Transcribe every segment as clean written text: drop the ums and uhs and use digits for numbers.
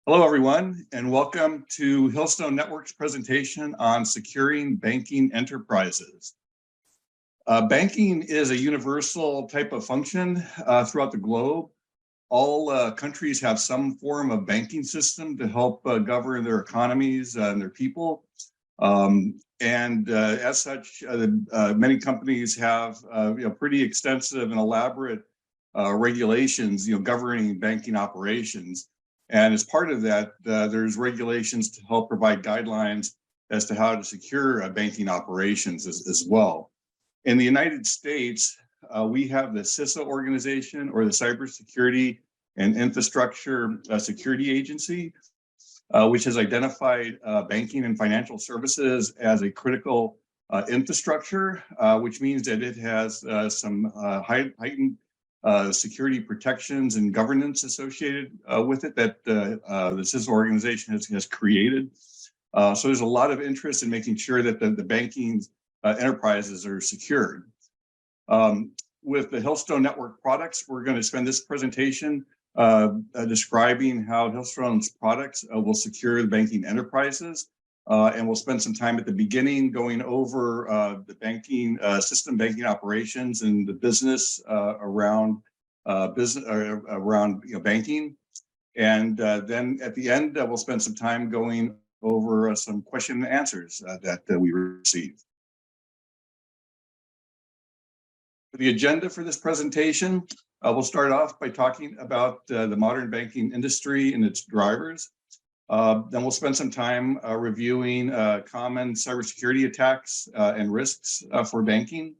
Hello, everyone, and welcome to Hillstone Network's presentation on securing banking enterprises. Banking is a universal type of function throughout the globe. All countries have some form of banking system to help govern their economies and their people. As such, many companies have pretty extensive and elaborate regulations governing banking operations. And as part of that, there's regulations to help provide guidelines as to how to secure banking operations as well. In the United States, we have the CISA organization, or the Cybersecurity and Infrastructure Security Agency, which has identified banking and financial services as a critical infrastructure, which means that it has some heightened security protections and governance associated with it that the CISA organization has created. So there's a lot of interest in making sure that the banking enterprises are secured. With the Hillstone Network products, we're going to spend this presentation describing how Hillstone's products will secure the banking enterprises. And we'll spend some time at the beginning going over the banking system, banking operations, and the business around banking. And then at the end, we'll spend some time going over some question and answers that we received. For the agenda for this presentation, we'll start off by talking about the modern banking industry and its drivers. Then we'll spend some time reviewing common cybersecurity attacks and risks for banking.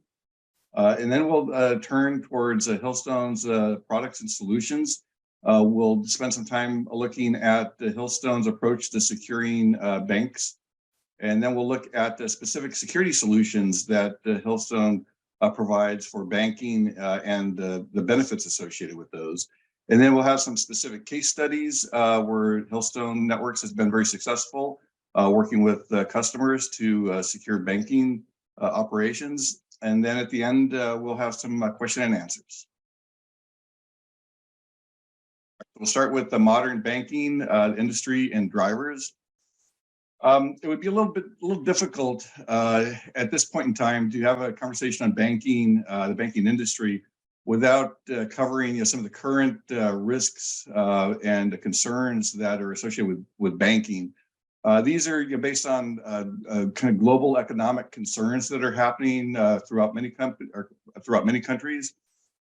And then we'll turn towards Hillstone's products and solutions. We'll spend some time looking at Hillstone's approach to securing banks. And then we'll look at the specific security solutions that Hillstone provides for banking and the benefits associated with those. And then we'll have some specific case studies where Hillstone Networks has been very successful working with customers to secure banking operations. And then at the end, we'll have some question and answers. We'll start with the modern banking industry and drivers. It would be a little difficult at this point in time to have a conversation on banking, the banking industry, without covering some of the current risks and the concerns that are associated with banking. These are based on kind of global economic concerns that are happening throughout many countries.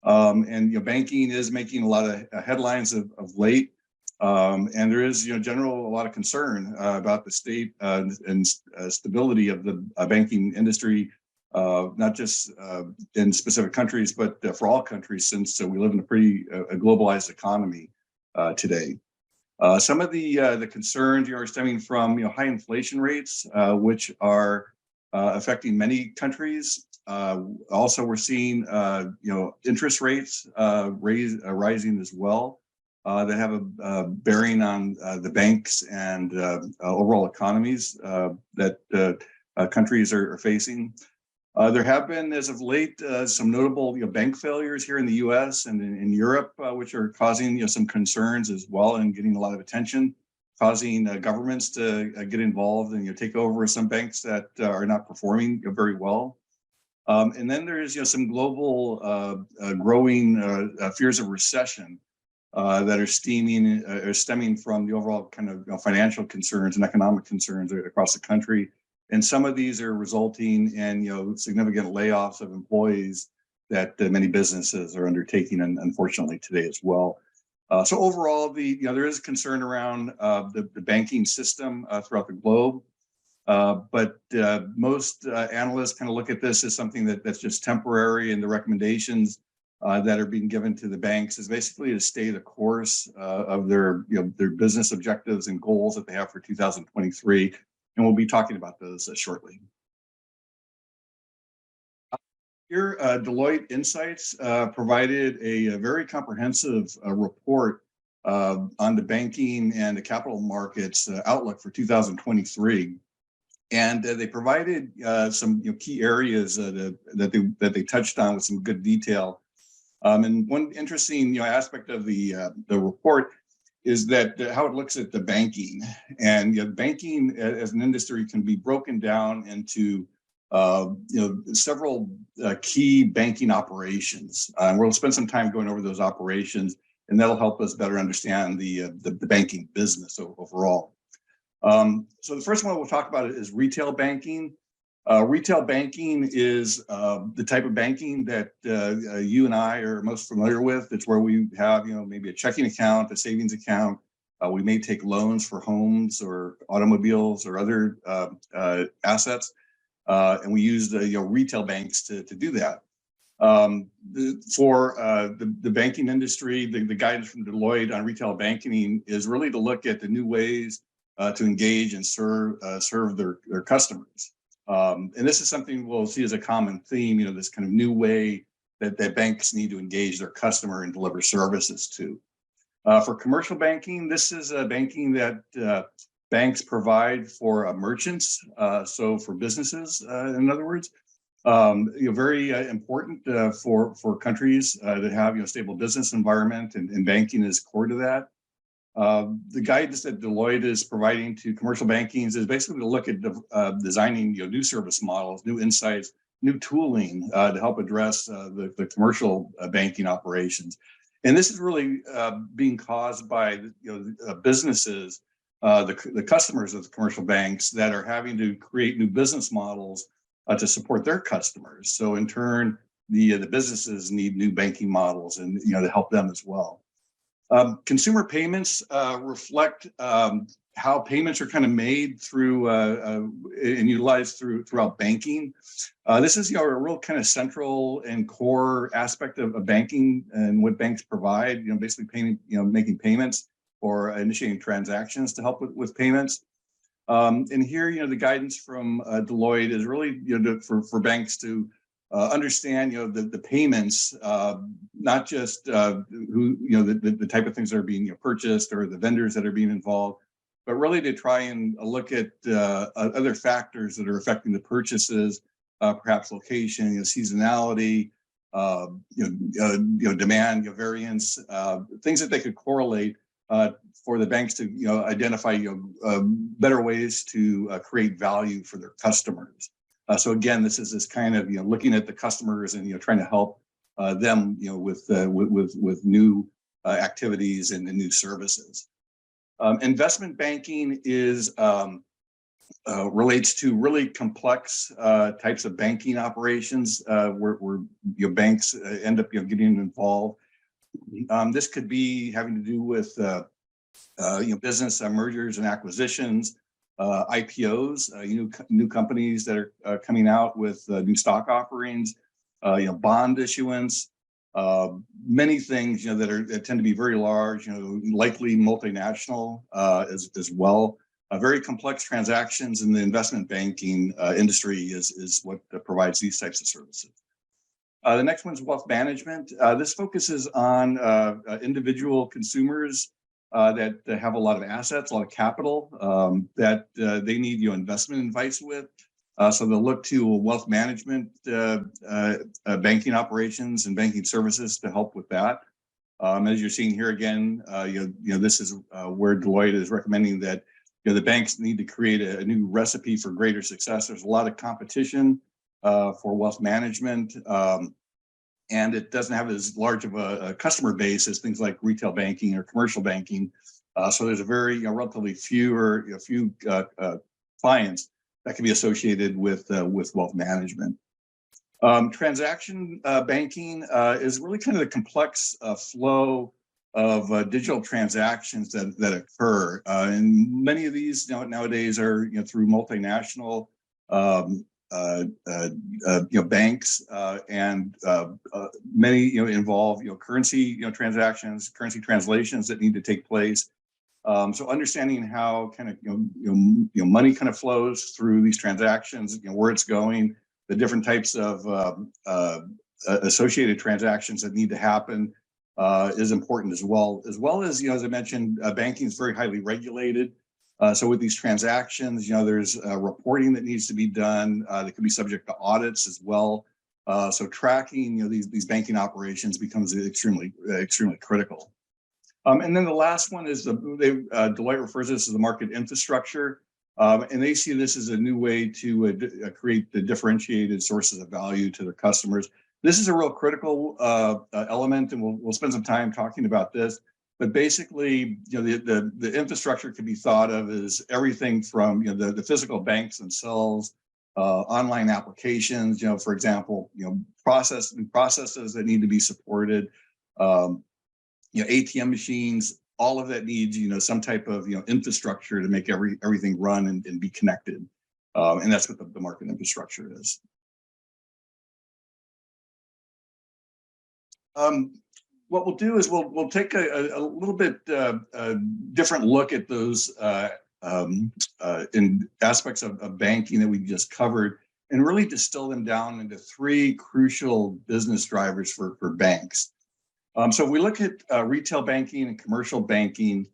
And banking is making a lot of headlines of late. And there is, a lot of concern about the state and stability of the banking industry, not just in specific countries, but for all countries, since we live in a pretty globalized economy today. Some of the concerns are stemming from high inflation rates, which are affecting many countries. Also, we're seeing interest rates rising as well. That have a bearing on the banks and overall economies that countries are facing. There have been, as of late, some notable bank failures here in the U.S. and in Europe, which are causing some concerns as well and getting a lot of attention, causing governments to get involved and take over some banks that are not performing very well. And then there is some global growing fears of recession that are stemming from the overall kind of financial concerns and economic concerns across the country. And some of these are resulting in significant layoffs of employees that many businesses are undertaking, and unfortunately today as well. So overall, there is concern around the banking system throughout the globe. But most analysts kind of look at this as something that's just temporary, and the recommendations that are being given to the banks is basically to stay the course of their business objectives and goals that they have for 2023. And we'll be talking about those shortly. Here, Deloitte Insights provided a very comprehensive report on the banking and the capital markets outlook for 2023. And they provided some key areas that they touched on with some good detail. And one interesting aspect of the report is that how it looks at the banking. And banking as an industry can be broken down into several key banking operations. We'll spend some time going over those operations, and that'll help us better understand the banking business overall. So the first one we'll talk about is retail banking. Retail banking is the type of banking that you and I are most familiar with. It's where we have, maybe a checking account, a savings account. We may take loans for homes or automobiles or other assets, and we use the retail banks to do that. For the banking industry, the guidance from Deloitte on retail banking is really to look at the new ways to engage and serve their customers. And this is something we'll see as a common theme, this kind of new way that banks need to engage their customer and deliver services to. For commercial banking, this is a banking that banks provide for merchants, so for businesses, in other words. Very important for countries that have stable business environment, and banking is core to that. The guidance that Deloitte is providing to commercial banking is basically to look at designing new service models, new insights, new tooling to help address the commercial banking operations. And this is really being caused by businesses, the customers of the commercial banks that are having to create new business models to support their customers. So in turn, the businesses need new banking models and to help them as well. Consumer payments reflect how payments are kind of made through and utilized throughout banking. This is a real kind of central and core aspect of banking and what banks provide. Basically paying, making payments or initiating transactions to help with payments. And here, the guidance from Deloitte is really for banks to understand the payments, not just who the type of things that are being purchased or the vendors that are being involved, but really to try and look at other factors that are affecting the purchases, perhaps location, seasonality, demand, variance, things that they could correlate for the banks to identify better ways to create value for their customers. So again, this is this kind of looking at the customers and trying to help them with new activities and new services. Investment banking is relates to really complex types of banking operations where banks end up getting involved. This could be having to do with business mergers and acquisitions, IPOs, new companies that are coming out with new stock offerings, bond issuance, many things that tend to be very large, likely multinational as well. Very complex transactions in the investment banking industry is what provides these types of services. The next one is wealth management. This focuses on individual consumers that have a lot of assets, a lot of capital that they need investment advice with. So they'll look to wealth management banking operations and banking services to help with that. As you're seeing here again, this is where Deloitte is recommending that the banks need to create a new recipe for greater success. There's a lot of competition for wealth management. And it doesn't have as large of a customer base as things like retail banking or commercial banking. So there's a very relatively few clients that can be associated with wealth management. Transaction banking is really kind of the complex flow of digital transactions that occur. And many of these nowadays are through multinational banks, and many involve currency transactions, currency translations that need to take place. So understanding how kind of money kind of flows through these transactions, where it's going, the different types of associated transactions that need to happen is important as well. As as I mentioned, banking is very highly regulated. So with these transactions, there's reporting that needs to be done that could be subject to audits as well. So tracking these banking operations becomes extremely critical. And then the last one is Deloitte refers to this as the market infrastructure. And they see this as a new way to create the differentiated sources of value to their customers. This is a real critical element, and we'll spend some time talking about this. But basically, the infrastructure can be thought of as everything from the physical banks themselves, online applications, for example, processes that need to be supported, ATM machines. All of that needs some type of infrastructure to make everything run and be connected, and that's what the market infrastructure is. What we'll do is we'll take a little bit different look at those in aspects of banking that we just covered, and really distill them down into three crucial business drivers for banks. So if we look at retail banking and commercial banking,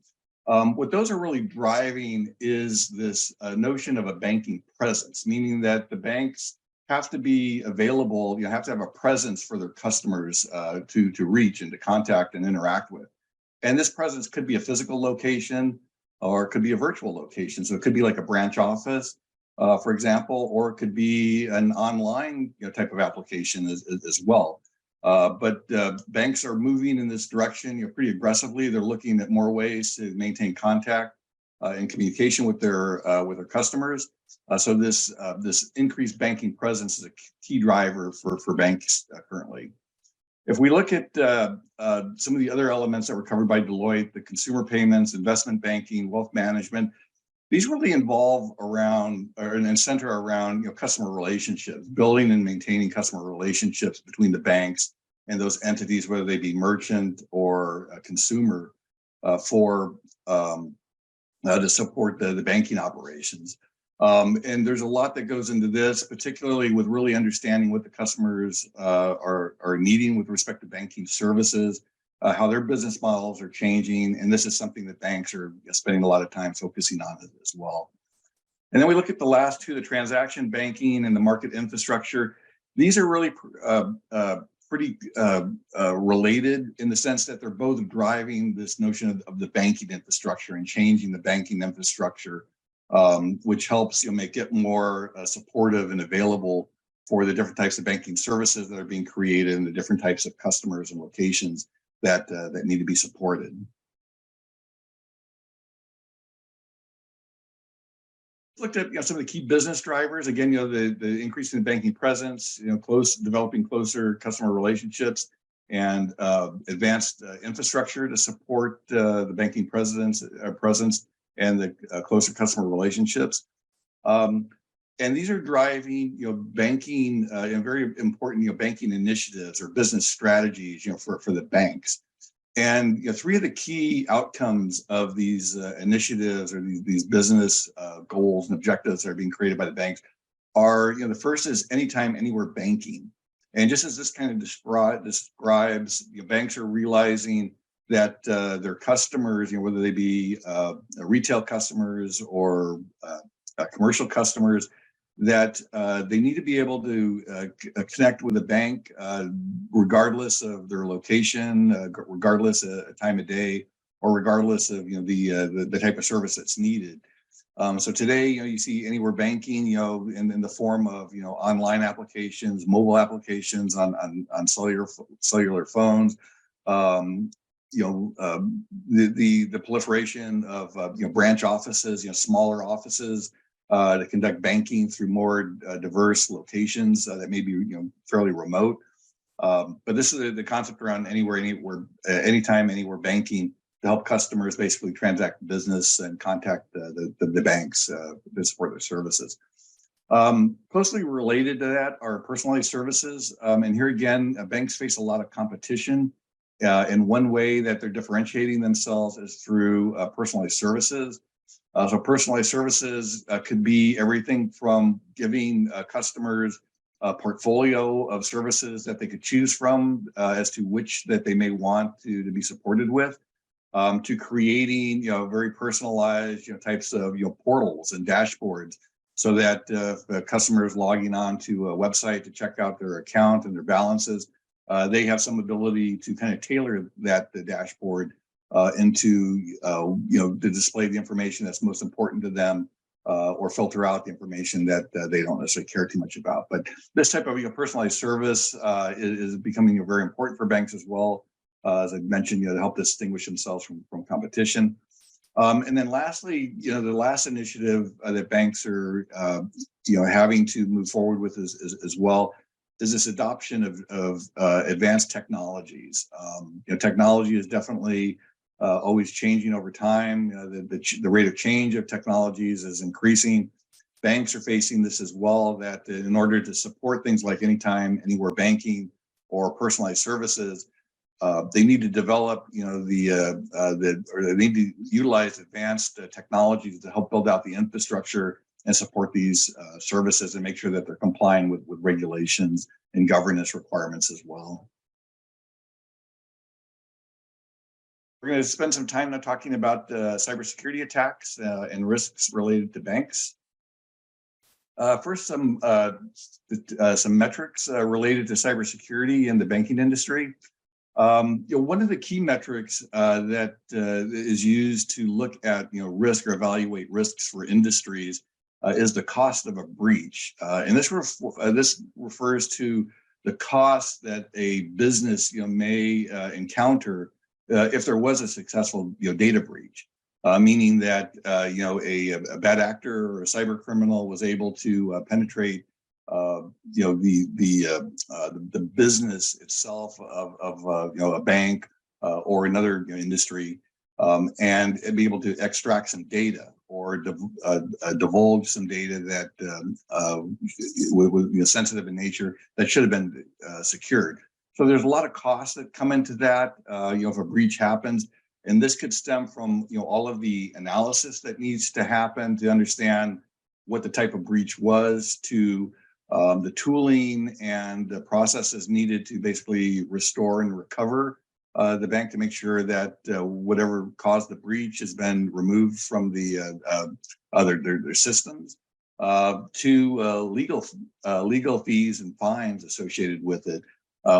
what those are really driving is this notion of a banking presence, meaning that the banks have to be available, have to have a presence for their customers to reach and to contact and interact with. And this presence could be a physical location, or it could be a virtual location. So it could be like a branch office, for example, or it could be an online type of application as well. But banks are moving in this direction pretty aggressively. They're looking at more ways to maintain contact and communication with their customers. So this increased banking presence is a key driver for banks currently. If we look at some of the other elements that were covered by Deloitte, the consumer payments, investment banking, wealth management, these really involve around and center around customer relationships, building and maintaining customer relationships between the banks and those entities, whether they be merchant or consumer, to support the banking operations. And there's a lot that goes into this, particularly with really understanding what the customers are needing with respect to banking services, how their business models are changing. And this is something that banks are spending a lot of time focusing on as well. And then we look at the last two, the transaction banking and the market infrastructure. These are really pretty related in the sense that they're both driving this notion of the banking infrastructure and changing the banking infrastructure, which helps make it more supportive and available for the different types of banking services that are being created and the different types of customers and locations that need to be supported. Looked at some of the key business drivers. Again, the increase in banking presence, developing closer customer relationships, and advanced infrastructure to support the banking presence and the closer customer relationships. And these are driving, banking and very important, banking initiatives or business strategies, for the banks. And three of the key outcomes of these initiatives or these business goals and objectives that are being created by the banks are, the first is anytime, anywhere banking. And just as this kind of describes, banks are realizing that their customers, whether they be retail customers or commercial customers, that they need to be able to connect with a bank regardless of their location, regardless of time of day, or regardless of the type of service that's needed. So today, you see anywhere banking, in the form of online applications, mobile applications on cellular phones. The proliferation of branch offices, smaller offices. To conduct banking through more diverse locations that may be fairly remote. But this is the concept around anywhere, anytime, anywhere banking to help customers basically transact business and contact the banks to support their services. Closely related to that are personalized services. And here again, banks face a lot of competition. And one way that they're differentiating themselves is through personalized services. So personalized services could be everything from giving customers a portfolio of services that they could choose from as to which that they may want to be supported with, to creating very personalized types of portals and dashboards, so that the customers logging on to a website to check out their account and their balances, they have some ability to kind of tailor the dashboard into to display the information that's most important to them, or filter out the information that they don't necessarily care too much about. But this type of personalized service is becoming very important for banks as well, as I mentioned, to help distinguish themselves from competition. And then lastly, the last initiative that banks are having to move forward with as well is this adoption of advanced technologies. Technology is definitely always changing over time. The rate of change of technologies is increasing. Banks are facing this as well, that in order to support things like anytime, anywhere banking or personalized services, they need to develop, or they need to utilize advanced technologies to help build out the infrastructure and support these services and make sure that they're complying with regulations and governance requirements as well. We're going to spend some time now talking about cybersecurity attacks and risks related to banks. First, some metrics related to cybersecurity in the banking industry. One of the key metrics that is used to look at risk or evaluate risks for industries is the cost of a breach, and this refers to the cost that a business may encounter if there was a successful data breach, meaning that a bad actor or a cyber criminal was able to penetrate the business itself of a bank or another industry, and be able to extract some data or divulge some data that was sensitive in nature that should have been secured. So there's a lot of costs that come into that, if a breach happens. And this could stem from all of the analysis that needs to happen to understand what the type of breach was, to the tooling and the processes needed to basically restore and recover the bank to make sure that whatever caused the breach has been removed from their systems, to legal fees and fines associated with it.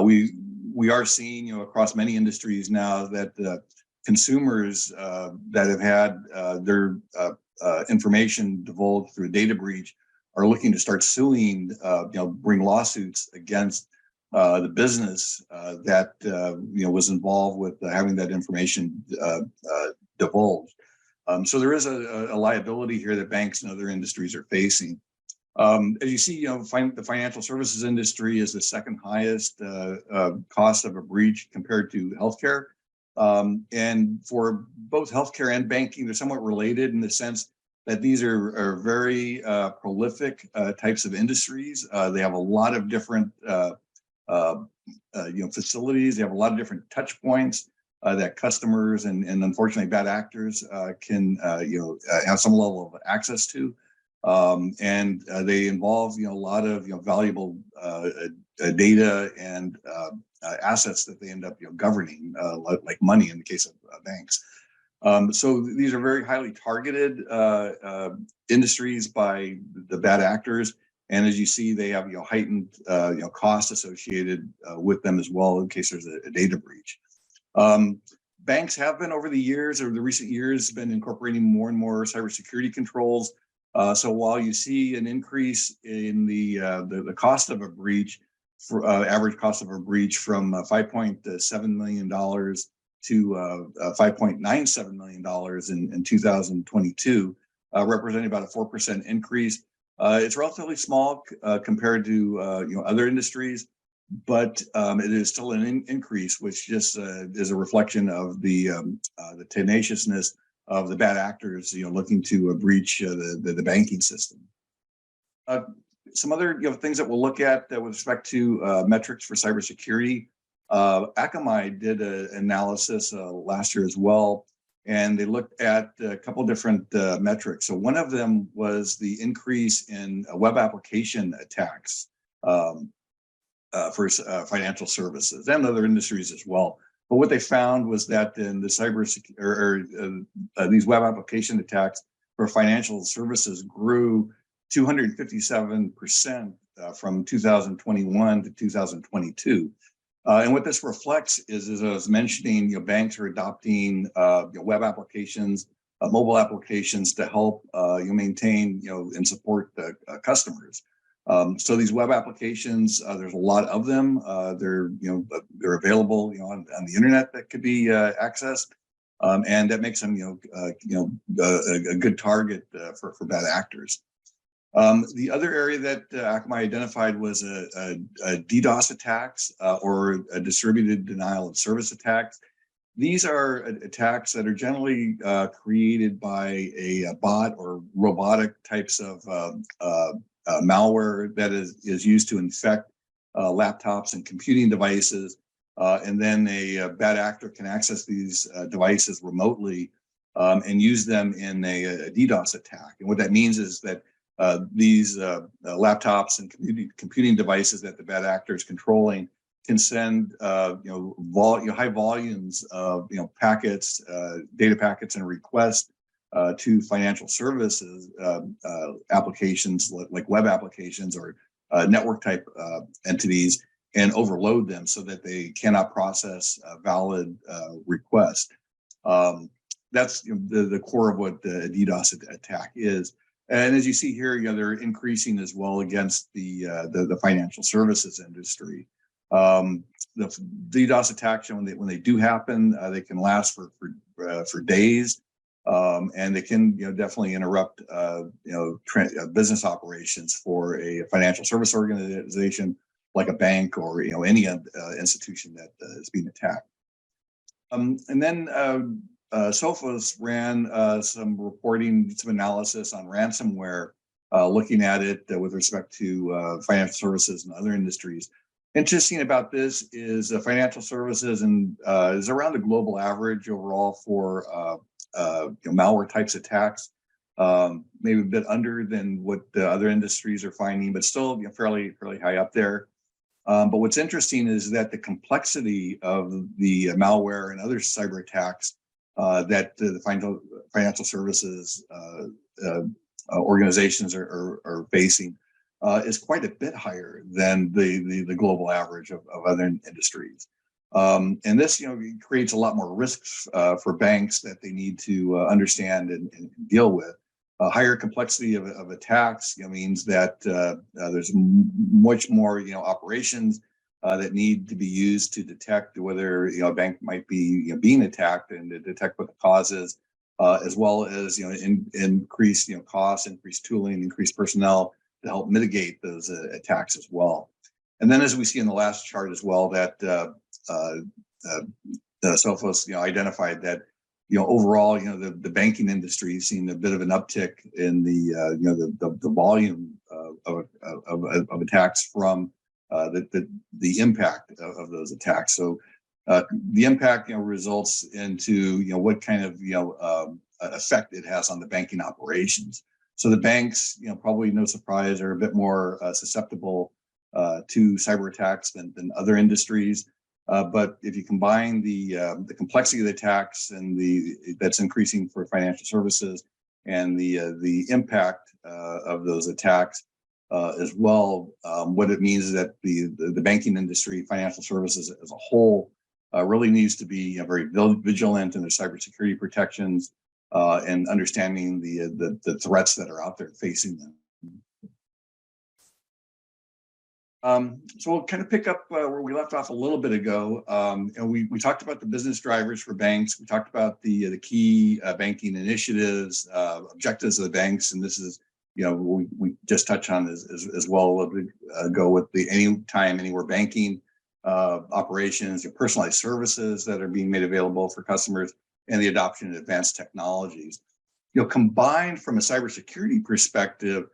We are seeing across many industries now that consumers that have had their information divulged through a data breach are looking to start suing, bring lawsuits against the business that was involved with having that information divulged. So there is a liability here that banks and other industries are facing. As you see, the financial services industry is the second highest cost of a breach compared to healthcare. And for both healthcare and banking, they're somewhat related in the sense that these are very prolific types of industries. They have a lot of different facilities. They have a lot of different touch points that customers and unfortunately bad actors can have some level of access to. And they involve a lot of valuable data and assets that they end up governing, like money in the case of banks. So these are very highly targeted industries by the bad actors, and as you see, they have heightened costs associated with them as well in case there's a data breach. Banks have been over the years, or the recent years, been incorporating more and more cybersecurity controls. So while you see an increase in the cost of a breach, for average cost of a breach from $5.7 million to $5.97 million in 2022, representing about a 4% increase. It's relatively small compared to other industries, but it is still an increase, which just is a reflection of the tenaciousness of the bad actors, looking to breach the banking system. Some other things that we'll look at with respect to metrics for cybersecurity. Akamai did an analysis last year as well, and they looked at a couple different metrics. So one of them was the increase in web application attacks for financial services and other industries as well. But what they found was that in the these web application attacks for financial services grew 257% from 2021 to 2022. And what this reflects is, as I was mentioning, banks are adopting web applications, mobile applications to help maintain and support customers. So these web applications, there's a lot of them. They're available on the internet that could be accessed, and that makes them a good target for bad actors. The other area that Akamai identified was a DDoS attacks or a distributed denial of service attacks. These are attacks that are generally created by a bot or robotic types of malware that is used to infect laptops and computing devices. And then a bad actor can access these devices remotely and use them in a DDoS attack. And what that means is that these laptops and computing devices that the bad actor is controlling can send high volumes of packets, data packets, and requests to financial services applications like web applications or network type entities, and overload them so that they cannot process valid requests. That's the core of what the DDoS attack is. And as you see here, they're increasing as well against the financial services industry. The DDoS attacks, when they do happen, they can last for days, and they can definitely interrupt business operations for a financial service organization like a bank or any institution that is being attacked. And then Sophos ran some reporting, some analysis on ransomware, looking at it with respect to financial services and other industries. Interesting about this is financial services and is around the global average overall for malware types attacks, maybe a bit under than what the other industries are finding, but still fairly high up there. But what's interesting is that the complexity of the malware and other cyber attacks that the financial services organizations are facing is quite a bit higher than the global average of other industries. And this creates a lot more risks for banks that they need to understand and deal with. Higher complexity of attacks means that there's much more operations that need to be used to detect whether a bank might be being attacked and to detect what the cause is, as well as increased costs, increased tooling, increased personnel to help mitigate those attacks as well. And then, as we see in the last chart as well, that Sophos identified that overall the banking industry has seen a bit of an uptick in the volume of attacks from the impact of those attacks. So the impact results into what kind of effect it has on the banking operations. So the banks, probably no surprise, are a bit more susceptible to cyber attacks than other industries. But if you combine the complexity of the attacks and that's increasing for financial services, and the impact of those attacks as well, what it means is that the banking industry, financial services as a whole, really needs to be very vigilant in their cybersecurity protections and understanding the threats that are out there facing them. So we'll kind of pick up where we left off a little bit ago. We talked about the business drivers for banks. We talked about the key banking initiatives, objectives of the banks, and this is we just touched on as well a little bit ago with the anytime, anywhere banking operations, personalized services that are being made available for customers, and the adoption of advanced technologies. Combined from a cybersecurity perspective,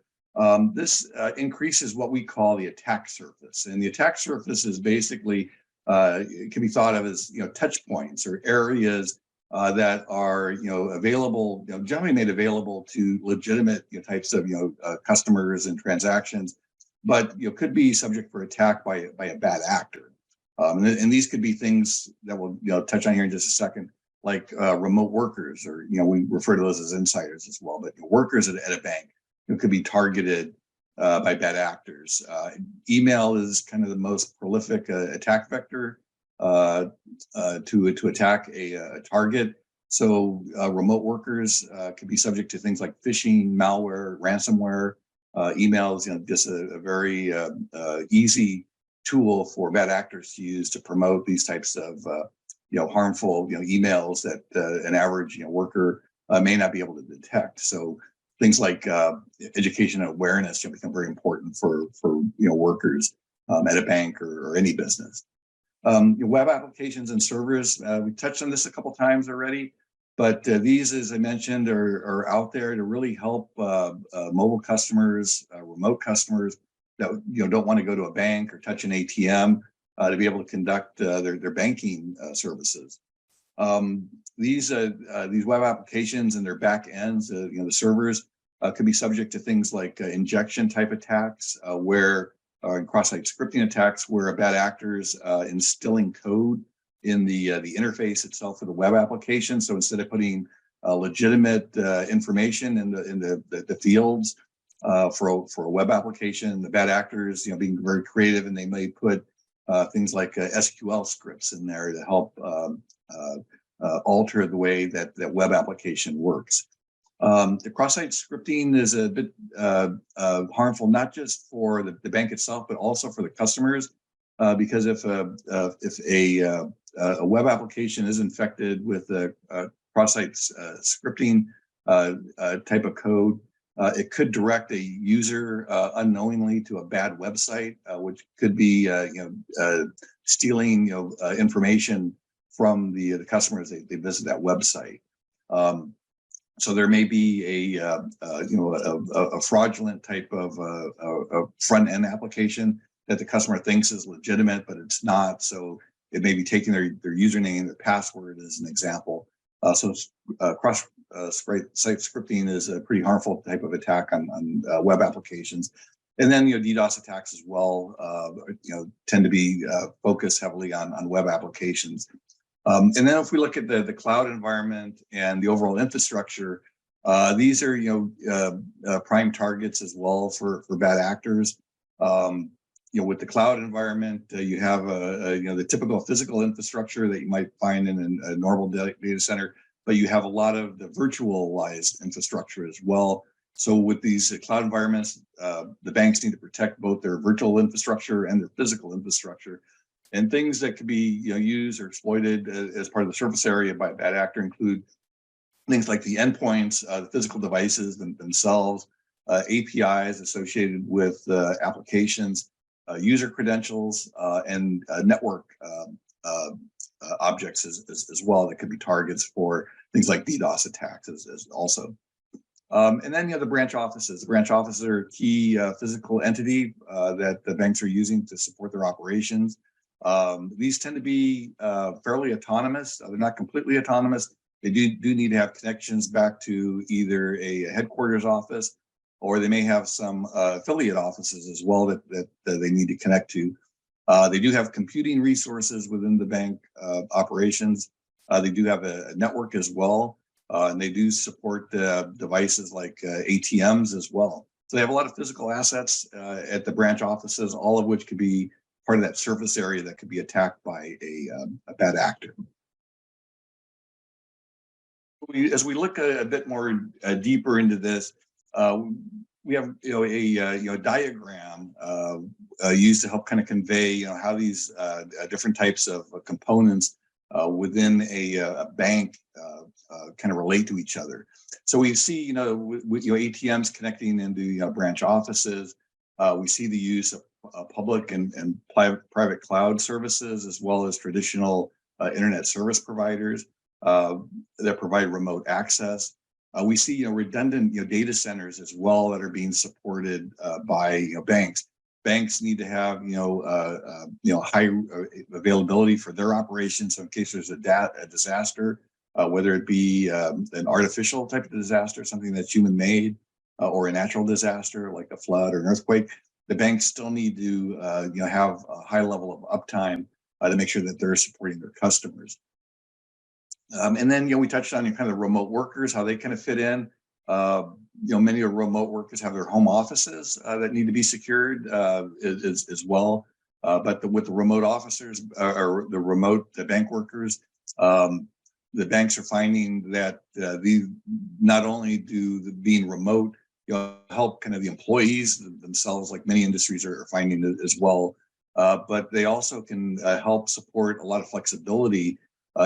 this increases what we call the attack surface. And the attack surface is basically, it can be thought of as, touch points or areas that are, available, generally made available to legitimate types of, customers and transactions, but, could be subject for attack by a bad actor. And these could be things that we'll, touch on here in just a second, like remote workers, or, we refer to those as insiders as well, but workers at a bank. Could be targeted by bad actors. Email is kind of the most prolific attack vector to attack a target. So remote workers can be subject to things like phishing, malware, ransomware, emails. Just a very easy tool for bad actors to use to promote these types of harmful emails that an average worker may not be able to detect. So things like education and awareness become very important for workers at a bank or any business. Web applications and servers, we touched on this a couple times already, but these, as I mentioned, are out there to really help mobile customers, remote customers that don't want to go to a bank or touch an ATM to be able to conduct their banking services. These web applications and their back ends, the servers, could be subject to things like injection type attacks, where and cross-site scripting attacks, where bad actors instilling code in the interface itself of the web application. So instead of putting legitimate information in the fields for a web application, the bad actors being very creative, and they may put things like SQL scripts in there to help alter the way that web application works. The cross-site scripting is a bit harmful, not just for the bank itself, but also for the customers, because if a web application is infected with a cross-site scripting type of code, it could direct a user unknowingly to a bad website, which could be stealing information from the customers they visit that website. So there may be a fraudulent type of front end application that the customer thinks is legitimate, but it's not. So it may be taking their username, their password as an example. So cross-site scripting is a pretty harmful type of attack on web applications. And then DDoS attacks as well tend to be focused heavily on web applications. And then if we look at the cloud environment and the overall infrastructure, these are prime targets as well for bad actors. With the cloud environment, you have the typical physical infrastructure that you might find in a normal data center, but you have a lot of the virtualized infrastructure as well. So with these cloud environments, the banks need to protect both their virtual infrastructure and their physical infrastructure. And things that could be used or exploited as part of the surface area by a bad actor include things like the endpoints, the physical devices themselves, APIs associated with applications, user credentials, and network objects as well that could be targets for things like DDoS attacks as also. And then the branch offices. The branch offices are a key physical entity that the banks are using to support their operations. These tend to be fairly autonomous. They're not completely autonomous. They do need to have connections back to either a headquarters office, or they may have some affiliate offices as well that they need to connect to. They do have computing resources within the bank operations. They do have a network as well, and they do support devices like ATMs as well. So they have a lot of physical assets at the branch offices, all of which could be part of that surface area that could be attacked by a bad actor. As we look a bit more deeper into this, we have a diagram used to help kind of convey how these different types of components within a bank kind of relate to each other. So we see with ATMs connecting into branch offices. We see the use of public and private cloud services, as well as traditional internet service providers that provide remote access. We see redundant data centers as well that are being supported by banks. Banks need to have high availability for their operations. So in case there's a disaster, whether it be an artificial type of disaster, something that's human made, or a natural disaster like a flood or an earthquake, the banks still need to have a high level of uptime to make sure that they're supporting their customers. And then we touched on kind of remote workers, how they kind of fit in. Many of the remote workers have their home offices that need to be secured as well. But with the remote officers or the remote bank workers, the banks are finding that not only do being remote help kind of the employees themselves, like many industries are finding it as well, but they also can help support a lot of flexibility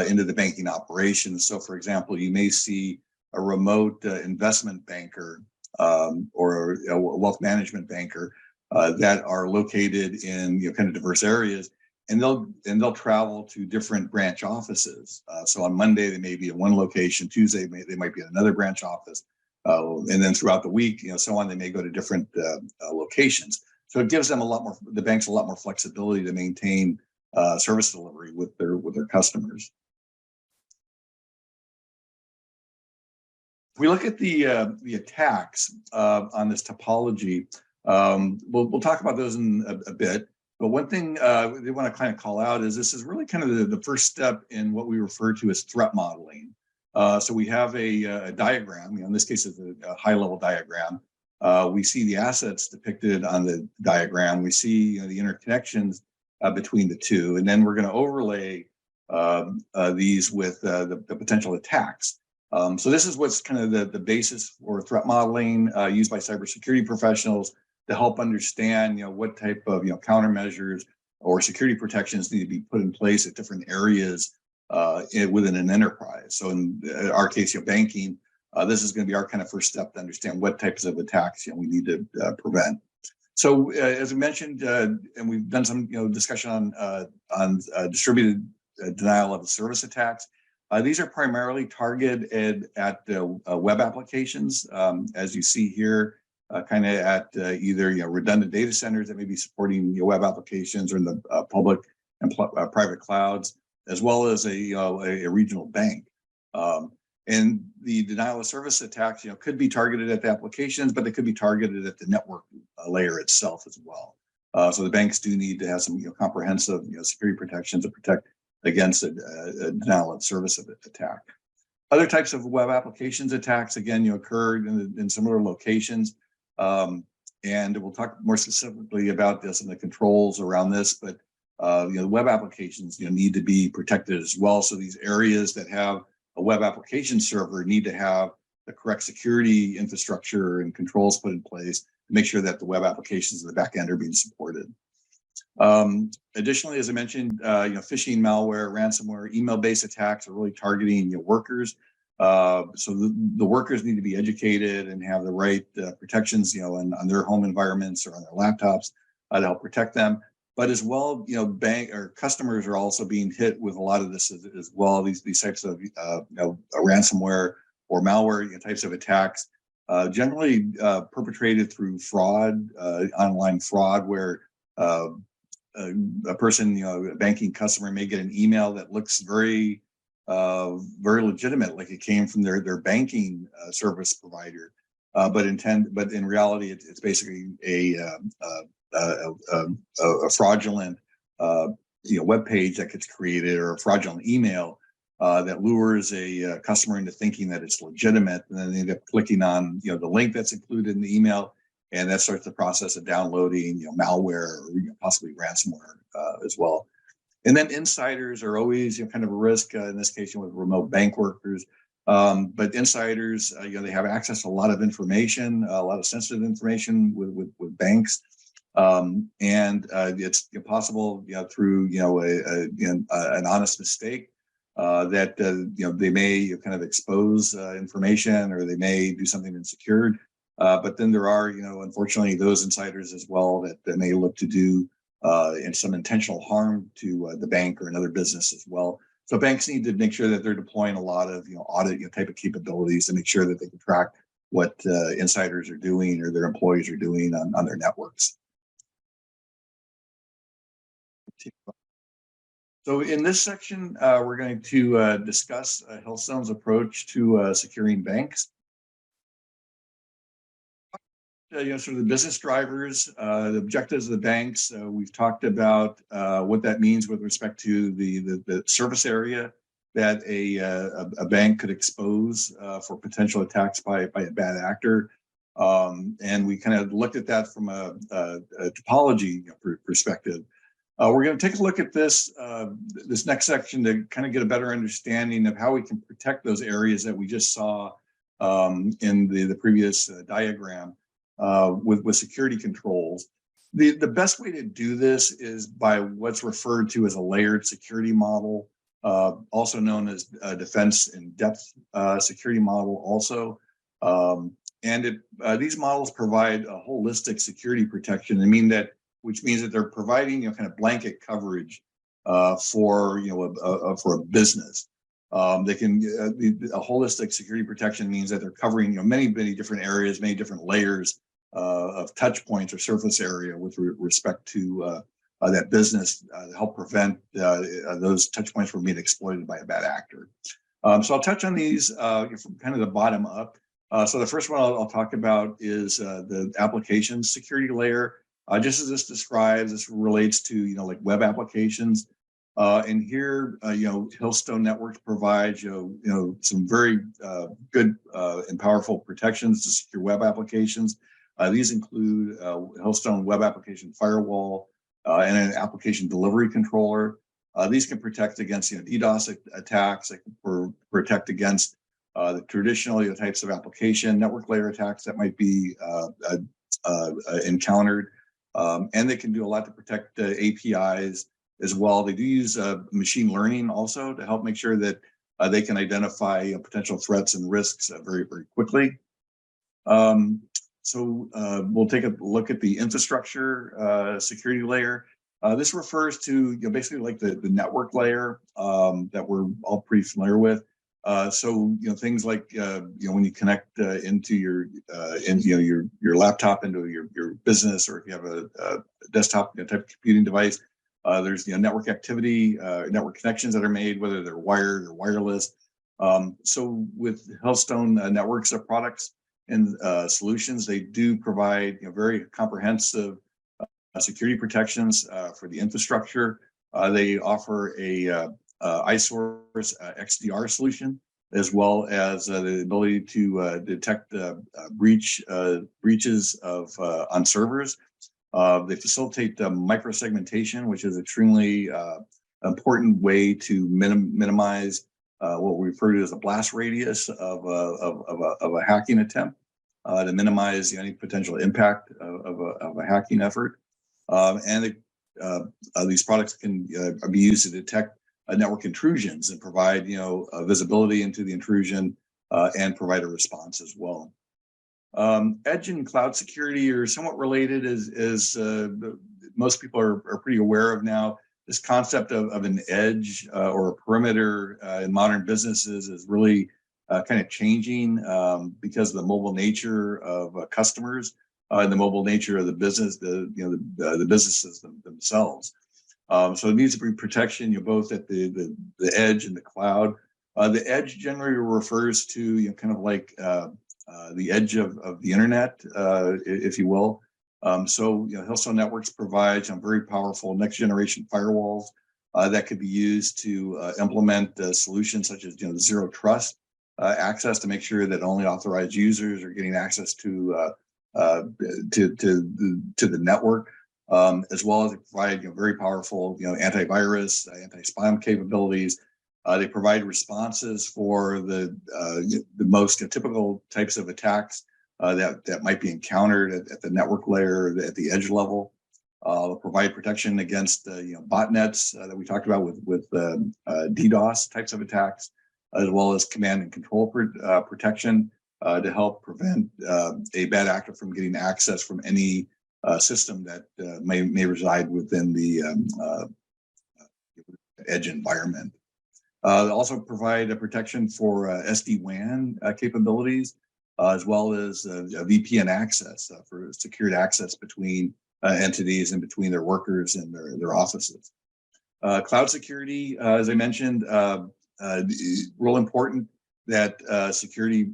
into the banking operations. So, for example, you may see a remote investment banker or a wealth management banker that are located in kind of diverse areas, and they'll travel to different branch offices. So on Monday they may be at one location, Tuesday they might be at another branch office, and then throughout the week, so on, they may go to different locations. So it gives them the banks a lot more flexibility to maintain service delivery with their customers. If we look at the attacks on this topology, we'll talk about those in a bit. But one thing they want to kind of call out is this is really kind of the first step in what we refer to as threat modeling. So we have a diagram. In this case, it's a high-level diagram. We see the assets depicted on the diagram. We see the interconnections between the two, and then we're going to overlay these with the potential attacks. So this is what's kind of the basis for threat modeling used by cybersecurity professionals to help understand, what type of countermeasures or security protections need to be put in place at different areas within an enterprise. So in our case, banking, this is going to be our kind of first step to understand what types of attacks we need to prevent. So as we mentioned, and we've done some discussion on distributed denial of service attacks. These are primarily targeted at web applications, as you see here, kind of at either redundant data centers that may be supporting web applications or in the public and private clouds, as well as a regional bank. And the denial of service attacks, could be targeted at the applications, but they could be targeted at the network layer itself as well. So the banks do need to have some comprehensive security protections to protect against a denial of service attack. Other types of web applications attacks, again, occurred in similar locations. And we'll talk more specifically about this and the controls around this, but the web applications need to be protected as well. So these areas that have a web application server need to have the correct security infrastructure and controls put in place to make sure that the web applications in the back end are being supported. Additionally, as I mentioned, phishing, malware, ransomware, email-based attacks are really targeting workers. So the workers need to be educated and have the right protections, on their home environments or on their laptops to help protect them. But as well, bank or customers are also being hit with a lot of this as well. These types of ransomware or malware types of attacks, generally perpetrated through fraud, online fraud, where a person, a banking customer, may get an email that looks very legitimate, like it came from their banking service provider, but in reality, it's basically a fraudulent web page that gets created, or a fraudulent email that lures a customer into thinking that it's legitimate, and then they end up clicking on the link that's included in the email, and that starts the process of downloading malware or possibly ransomware as well. And then insiders are always kind of a risk in this case with remote bank workers. But insiders, they have access to a lot of information, a lot of sensitive information with banks. And it's possible through an honest mistake that they may kind of expose information, or they may do something unsecured. But then there are unfortunately those insiders as well that may look to do and some intentional harm to the bank or another business as well. So banks need to make sure that they're deploying a lot of audit type of capabilities to make sure that they can track what insiders are doing or their employees are doing on their networks. So in this section, we're going to discuss Hillstone's approach to securing banks. Sort of the business drivers, the objectives of the banks. We've talked about what that means with respect to the service area that a bank could expose for potential attacks by a bad actor. And we kind of looked at that from a topology perspective. We're going to take a look at this next section to kind of get a better understanding of how we can protect those areas that we just saw in the previous diagram with security controls. The best way to do this is by what's referred to as a layered security model, also known as defense in depth security model also. These models provide a holistic security protection. Which means that they're providing kind of blanket coverage for a business. They can a holistic security protection means that they're covering many different areas, many different layers of touch points or surface area with respect to that business to help prevent those touch points from being exploited by a bad actor. So I'll touch on these from kind of the bottom up. So the first one I'll talk about is the application security layer. Just as this describes, this relates to like web applications, and here Hillstone Networks provides some very good and powerful protections to secure web applications. These include Hillstone Web Application Firewall and an application delivery controller. These can protect against DDoS attacks. They can protect against the traditional types of application network layer attacks that might be encountered. And they can do a lot to protect APIs as well. They do use machine learning also to help make sure that they can identify potential threats and risks very quickly. So we'll take a look at the infrastructure security layer. This refers to basically like the network layer that we're all pretty familiar with. So things like when you connect into your laptop into your business, or if you have a desktop type of computing device, there's network activity, network connections that are made, whether they're wired or wireless. So with Hillstone Networks products and solutions, they do provide very comprehensive security protections for the infrastructure. They offer a iSource XDR solution, as well as the ability to detect breaches of on servers. They facilitate microsegmentation, which is extremely important way to minimize what we refer to as a blast radius of a hacking attempt, to minimize any potential impact of a hacking effort. These products can be used to detect network intrusions and provide visibility into the intrusion and provide a response as well. Edge and cloud security are somewhat related, as most people are pretty aware of now. This concept of an edge or a perimeter in modern businesses is really kind of changing because of the mobile nature of customers and the mobile nature of the business, the businesses themselves. So it needs to be protection, both at the edge and the cloud. The edge generally refers to kind of like the edge of the internet, if you will. So Hillstone Networks provides very powerful next generation firewalls that could be used to implement solutions such as zero trust access, to make sure that only authorized users are getting access to the network, as well as they provide very powerful antivirus, anti-spam capabilities. They provide responses for the most typical types of attacks that might be encountered at the network layer, at the edge level. They'll provide protection against botnets that we talked about with DDoS types of attacks, as well as command and control protection to help prevent a bad actor from getting access from any system that may reside within the edge environment. They also provide a protection for SD-WAN capabilities, as well as VPN access for secured access between entities and between their workers and their offices. Cloud security, as I mentioned, real important that security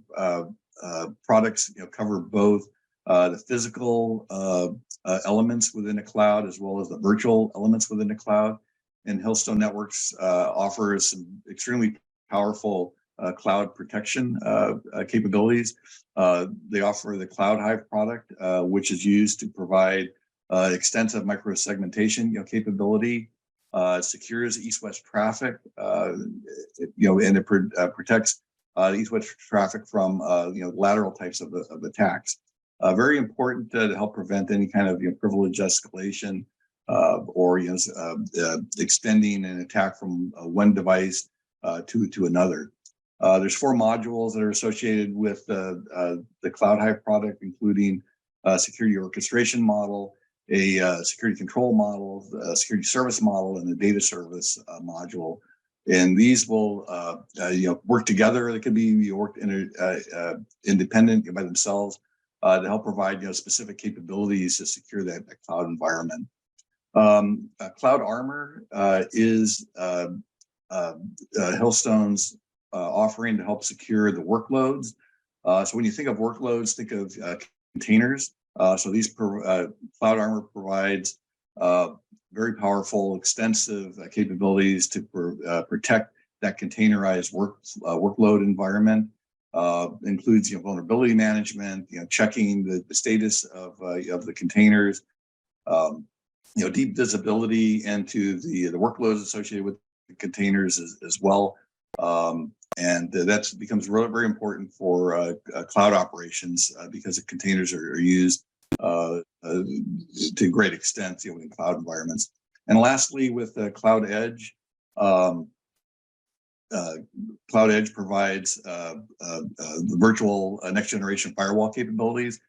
products cover both the physical elements within a cloud, as well as the virtual elements within the cloud. And Hillstone Networks offers some extremely powerful cloud protection capabilities. They offer the Cloud Hive product, which is used to provide extensive microsegmentation, capability, secures east-west traffic, and it protects east-west traffic from lateral types of attacks. Very important to help prevent any kind of privilege escalation or extending an attack from one device to another. There's 4 modules that are associated with the Cloud Hive product, including a security orchestration model, a security control model, a security service model, and a data service module. And these will work together. They could be worked independent by themselves to help provide specific capabilities to secure that cloud environment. Cloud Armor is Hillstone's offering to help secure the workloads. So when you think of workloads, think of containers. So these Cloud Armor provides very powerful, extensive capabilities to protect that containerized workload environment. Includes vulnerability management, checking the status of the containers, deep visibility into the workloads associated with the containers as well. And that becomes really very important for cloud operations because the containers are used to a great extent in cloud environments. And lastly, with Cloud Edge, Cloud Edge provides the virtual next generation firewall capabilities,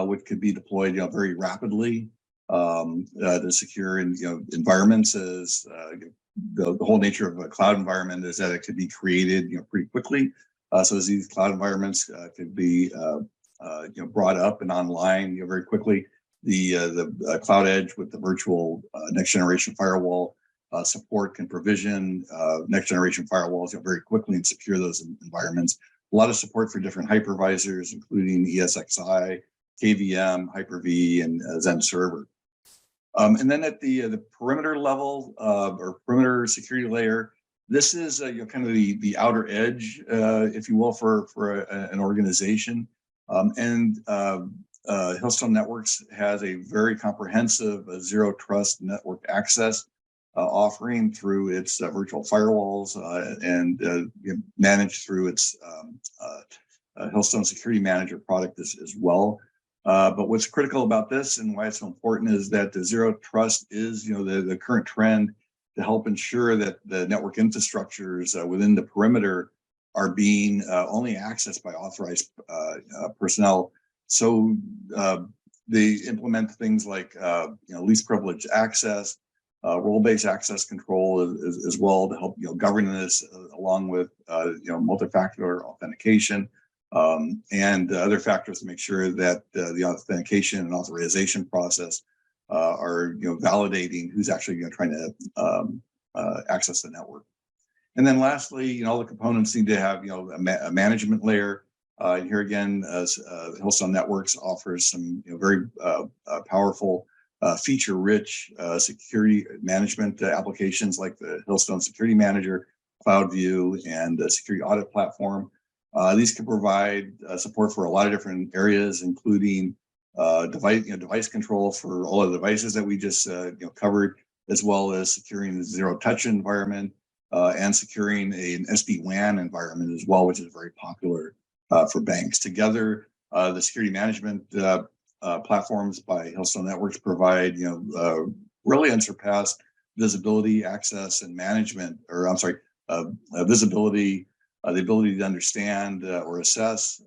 which could be deployed very rapidly to secure environments. As the whole nature of a cloud environment is that it could be created pretty quickly. So as these cloud environments could be brought up and online very quickly, the Cloud Edge with the virtual next generation firewall support can provision next generation firewalls very quickly and secure those environments. A lot of support for different hypervisors, including ESXi, KVM, Hyper-V, and Zen Server. And then at the perimeter level or perimeter security layer, this is kind of the outer edge, if you will, for an organization. And Hillstone Networks has a very comprehensive zero trust network access offering through its virtual firewalls and managed through its Hillstone Security Manager product as well. But what's critical about this and why it's so important is that the zero trust is the current trend to help ensure that the network infrastructures within the perimeter are being only accessed by authorized personnel. So they implement things like least privilege access, role-based access control as well to help govern this along with multi-factor authentication and other factors to make sure that the authentication and authorization process are validating who's actually trying to access the network. And then lastly, all the components need to have a management layer. And here again, Hillstone Networks offers some very powerful feature-rich security management applications like the Hillstone Security Manager, CloudView, and the Security Audit Platform. These can provide support for a lot of different areas, including device control for all of the devices that we just covered, as well as securing the zero-touch environment and securing an SD-WAN environment as well, which is very popular for banks. Together, the security management platforms by Hillstone Networks provide really unsurpassed visibility, access, and management, or I'm sorry, visibility, the ability to understand or assess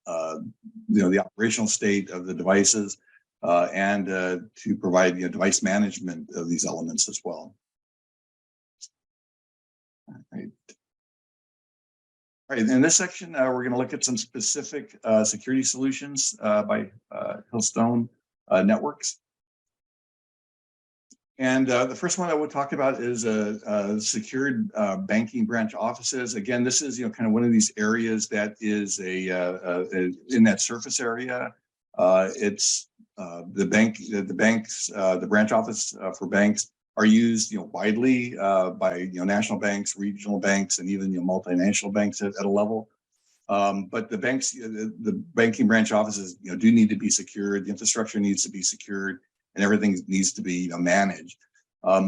the operational state of the devices, and to provide device management of these elements as well. All right. All right, in this section, we're going to look at some specific security solutions by Hillstone Networks. And the first one that we'll talk about is secured banking branch offices. Again, this is kind of one of these areas that is in that surface area. It's the branch office for banks are used widely by national banks, regional banks, and even multinational banks at a level. But the banks, the banking branch offices, do need to be secured. The infrastructure needs to be secured, and everything needs to be managed.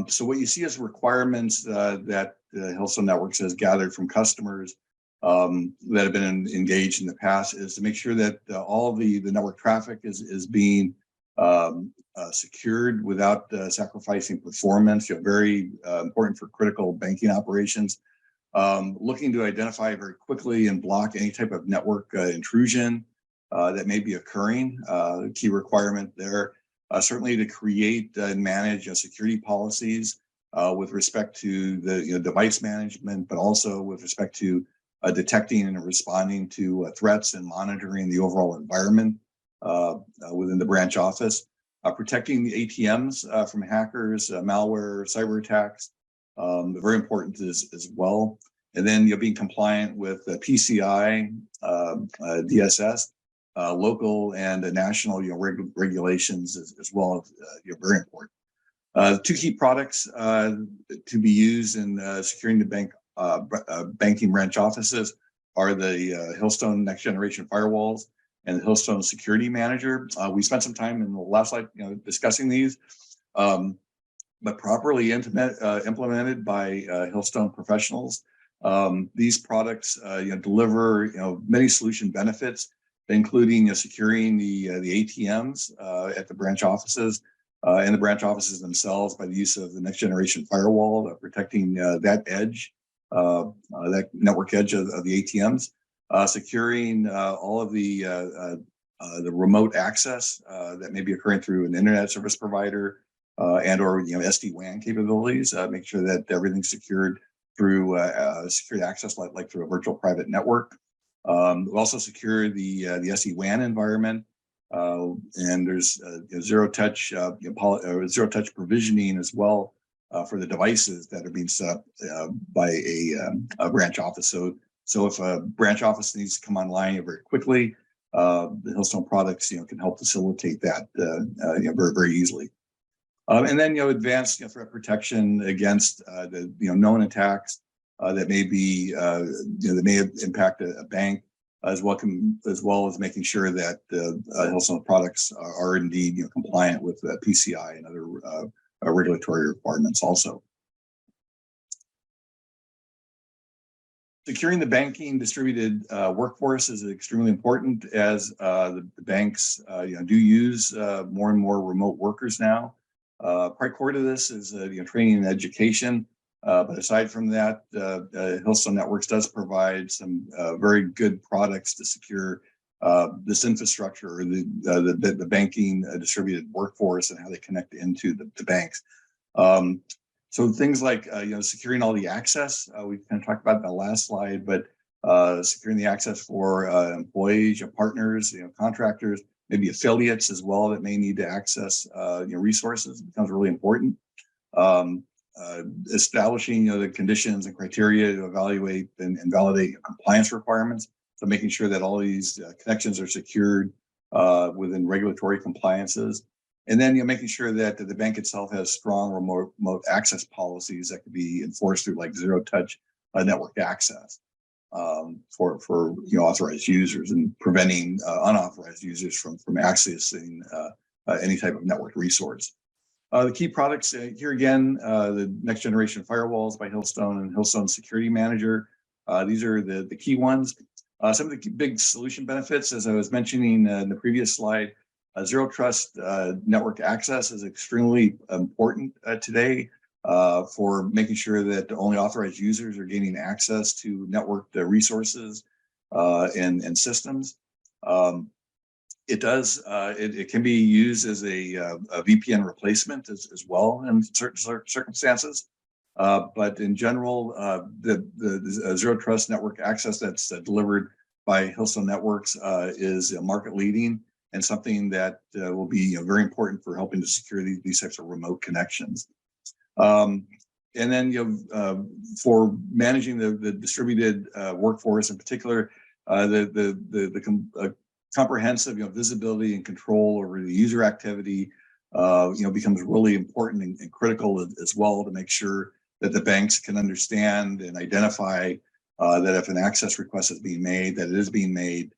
So what you see as requirements that Hillstone Networks has gathered from customers that have been engaged in the past is to make sure that all of the network traffic is being secured without sacrificing performance. Very important for critical banking operations. Looking to identify very quickly and block any type of network intrusion that may be occurring. Key requirement there. Certainly to create and manage security policies with respect to the device management, but also with respect to detecting and responding to threats and monitoring the overall environment within the branch office. Protecting the ATMs from hackers, malware, cyber attacks, very important as well. And then being compliant with PCI, DSS, local and national regulations as well, very important. Two key products to be used in securing the banking branch offices are the Hillstone next generation firewalls and the Hillstone Security Manager. We spent some time in the last slide discussing these, but properly implemented by Hillstone professionals. These products deliver many solution benefits, including securing the ATMs at the branch offices and the branch offices themselves by the use of the next generation firewall, protecting that edge, that network edge of the ATMs, securing all of the remote access that may be occurring through an internet service provider and or SD-WAN capabilities. Make sure that everything's secured through secured access like through a virtual private network. We also secure the SD-WAN environment, and there's zero touch provisioning as well for the devices that are being set up by a branch office. So if a branch office needs to come online very quickly, the Hillstone products can help facilitate that very, very easily. And then advanced threat protection against the known attacks that may be that may impact a bank, as well as making sure that Hillstone products are indeed compliant with PCI and other regulatory requirements also. Securing the banking distributed workforce is extremely important, as the banks do use more and more remote workers now. Quite core to this is training and education. But aside from that, Hillstone Networks does provide some very good products to secure this infrastructure, or the banking distributed workforce, and how they connect into the banks. So things like securing all the access, we kind of talked about that last slide, but securing the access for employees, partners, contractors, maybe affiliates as well that may need to access resources becomes really important. Establishing the conditions and criteria to evaluate and validate compliance requirements. So making sure that all these connections are secured within regulatory compliances. And then making sure that the bank itself has strong remote access policies that could be enforced through like zero touch network access for authorized users, and preventing unauthorized users from accessing any type of network resource. The key products here again, the next generation firewalls by Hillstone and Hillstone Security Manager. These are the key ones. Some of the big solution benefits, as I was mentioning in the previous slide, zero trust network access is extremely important today for making sure that only authorized users are gaining access to network resources and systems. It does. It can be used as a VPN replacement as well in certain circumstances. But in general, the zero trust network access that's delivered by Hillstone Networks is market leading, and something that will be very important for helping to secure these types of remote connections. And then for managing the distributed workforce in particular, the comprehensive visibility and control over the user activity becomes really important and critical as well, to make sure that the banks can understand and identify that if an access request is being made, that it is being made,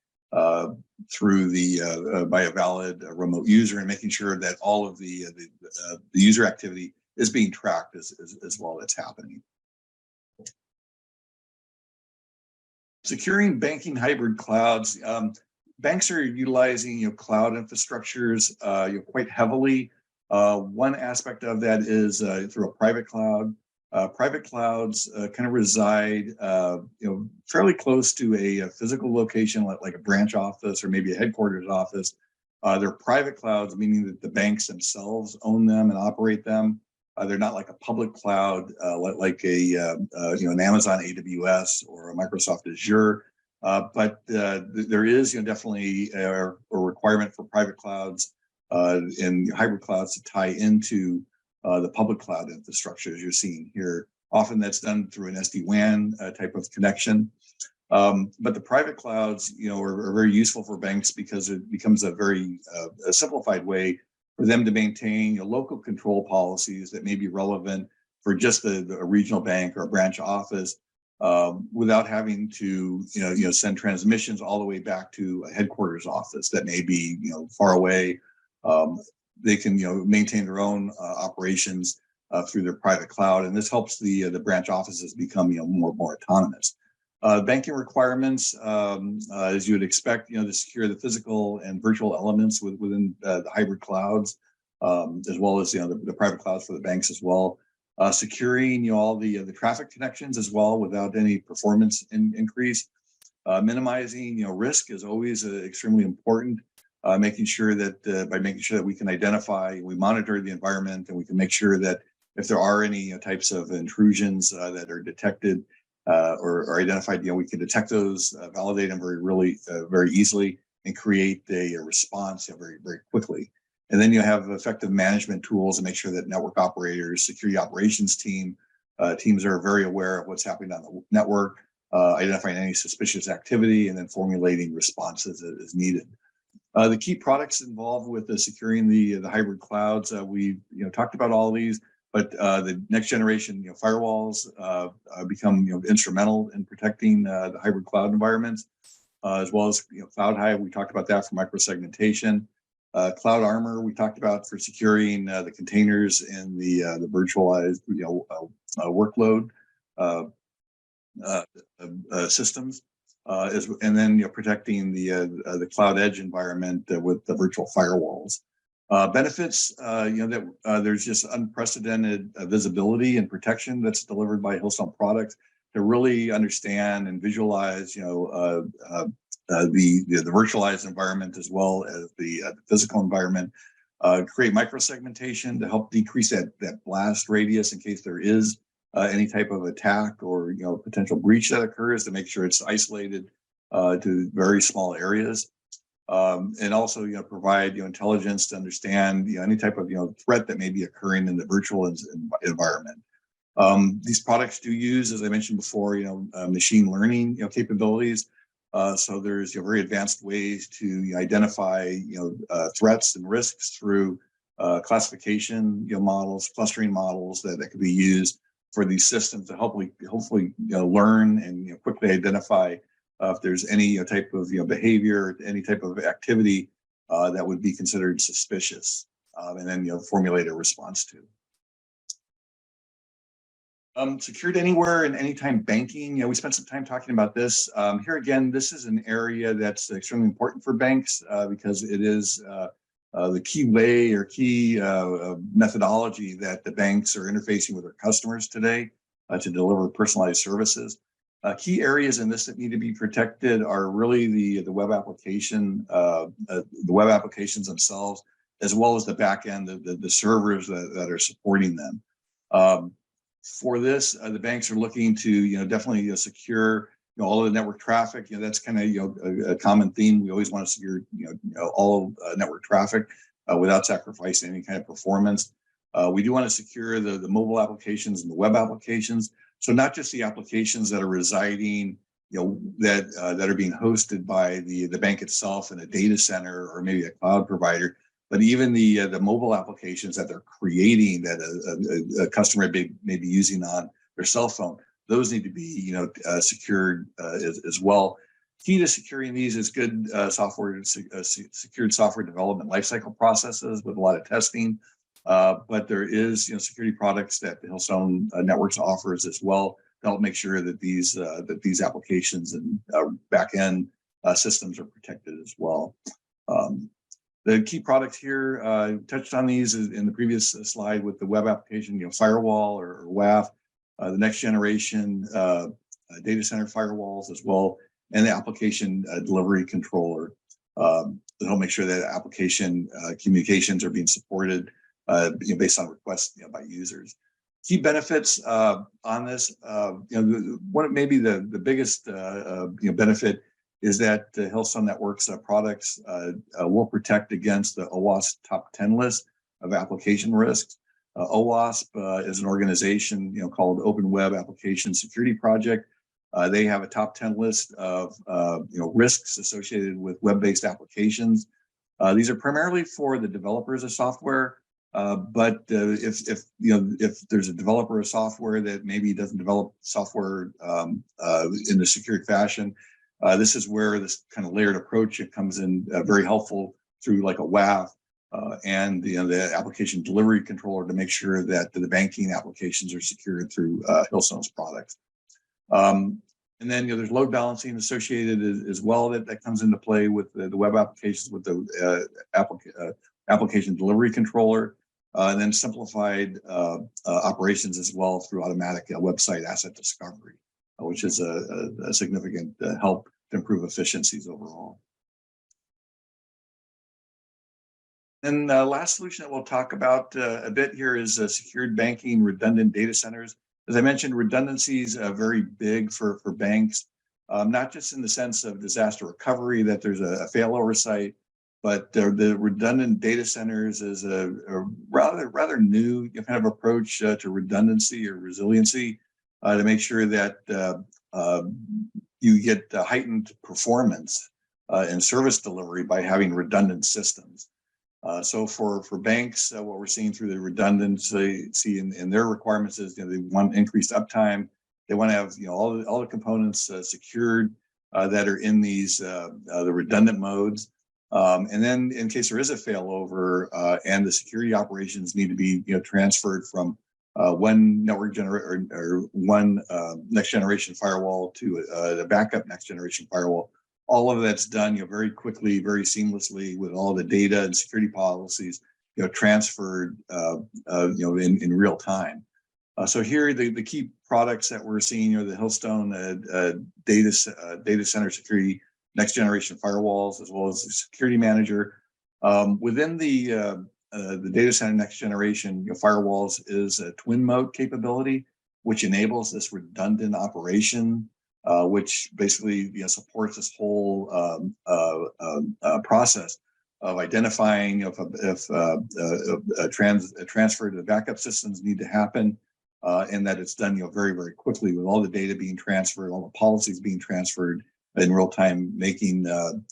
through by a valid remote user, and making sure that all of the user activity is being tracked as well that's happening. Securing banking hybrid clouds. Banks are utilizing cloud infrastructures quite heavily. One aspect of that is through a private cloud. Private clouds kind of reside fairly close to a physical location, like a branch office or maybe a headquarters office. They're private clouds, meaning that the banks themselves own them and operate them. They're not like a public cloud, like an Amazon AWS or a Microsoft Azure. But there is definitely a requirement for private clouds and hybrid clouds to tie into the public cloud infrastructure, as you're seeing here. Often that's done through an SD-WAN type of connection. But the private clouds, are very useful for banks because it becomes a very simplified way for them to maintain local control policies that may be relevant for just a regional bank or a branch office, without having to send transmissions all the way back to a headquarters office that may be far away. They can maintain their own operations through their private cloud, and this helps the branch offices become more autonomous. Banking requirements, as you would expect, to secure the physical and virtual elements within the hybrid clouds, as well as the private clouds for the banks as well. Securing all the traffic connections as well without any performance increase. Minimizing risk is always extremely important. Making sure that we can identify, we monitor the environment, and we can make sure that if there are any types of intrusions that are detected or identified, we can detect those, validate them very easily, and create a response very, very quickly. And then you have effective management tools to make sure that network operators, security operations teams are very aware of what's happening on the network, identifying any suspicious activity, and then formulating responses as needed. The key products involved with securing the hybrid clouds, we talked about all of these, but the next generation firewalls become instrumental in protecting the hybrid cloud environments, as well as Cloud Hive. We talked about that for microsegmentation. Cloud Armor we talked about for securing the containers and the virtualized workload systems. And then protecting the cloud edge environment with the virtual firewalls. Benefits, that there's just unprecedented visibility and protection that's delivered by Hillstone products to really understand and visualize, the virtualized environment as well as the physical environment. Create microsegmentation to help decrease that blast radius in case there is any type of attack or potential breach that occurs, to make sure it's isolated to very small areas, and also provide intelligence to understand any type of threat that may be occurring in the virtual environment. These products do use, as I mentioned before, machine learning capabilities. So there's very advanced ways to identify threats and risks through classification models, clustering models that could be used for these systems to hopefully learn and quickly identify if there's any type of behavior, any type of activity that would be considered suspicious, and then formulate a response to. Secured anywhere and anytime banking. We spent some time talking about this. Here again, this is an area that's extremely important for banks because it is the key way or key methodology that the banks are interfacing with their customers today to deliver personalized services. Key areas in this that need to be protected are really the web application, the web applications themselves, as well as the back end, the servers that are supporting them. For this, the banks are looking to definitely secure all of the network traffic. That's kind of a common theme. We always want to secure all network traffic without sacrificing any kind of performance. We do want to secure the mobile applications and the web applications. So not just the applications that are residing, that are being hosted by the bank itself in a data center or maybe a cloud provider, but even the mobile applications that they're creating that a customer may be using on their cell phone. Those need to be secured as well. Key to securing these is good secured software development lifecycle processes with a lot of testing. But there is security products that the Hillstone Networks offers as well to help make sure that these applications and back-end systems are protected as well. The key products here, touched on these in the previous slide with the web application, firewall or WAF, the next generation data center firewalls as well, and the application delivery controller to help make sure that application communications are being supported based on requests by users. Key benefits on this, maybe the biggest benefit is that Hillstone Networks products will protect against the OWASP top 10 list of application risks. OWASP is an organization called Open Web Application Security Project. They have a top 10 list of risks associated with web-based applications. These are primarily for the developers of software, but if there's a developer of software that maybe doesn't develop software in a secured fashion, this is where this kind of layered approach comes in very helpful through like a WAF and the application delivery controller to make sure that the banking applications are secured through Hillstone's products. And then there's load balancing associated as well that comes into play with the web applications with the application delivery controller, and then simplified operations as well through automatic website asset discovery, which is a significant help to improve efficiencies overall. And the last solution that we'll talk about a bit here is secured banking redundant data centers. As I mentioned, redundancy is very big for banks, not just in the sense of disaster recovery, that there's a failover site, but the redundant data centers is a rather new kind of approach to redundancy or resiliency to make sure that you get heightened performance and service delivery by having redundant systems. So for banks, what we're seeing through the redundancy in their requirements is they want increased uptime. They want to have all the components secured that are in these the redundant modes. And then in case there is a failover and the security operations need to be transferred from one network or one next generation firewall to the backup next generation firewall. All of that's done very quickly, very seamlessly with all the data and security policies transferred in real time. So here the key products that we're seeing are the Hillstone data center security next generation firewalls, as well as the security manager. Within the data center next generation firewalls is a twin mode capability, which enables this redundant operation, which basically supports this whole process of identifying if a transfer to the backup systems need to happen, and that it's done very, very quickly with all the data being transferred, all the policies being transferred in real time, making the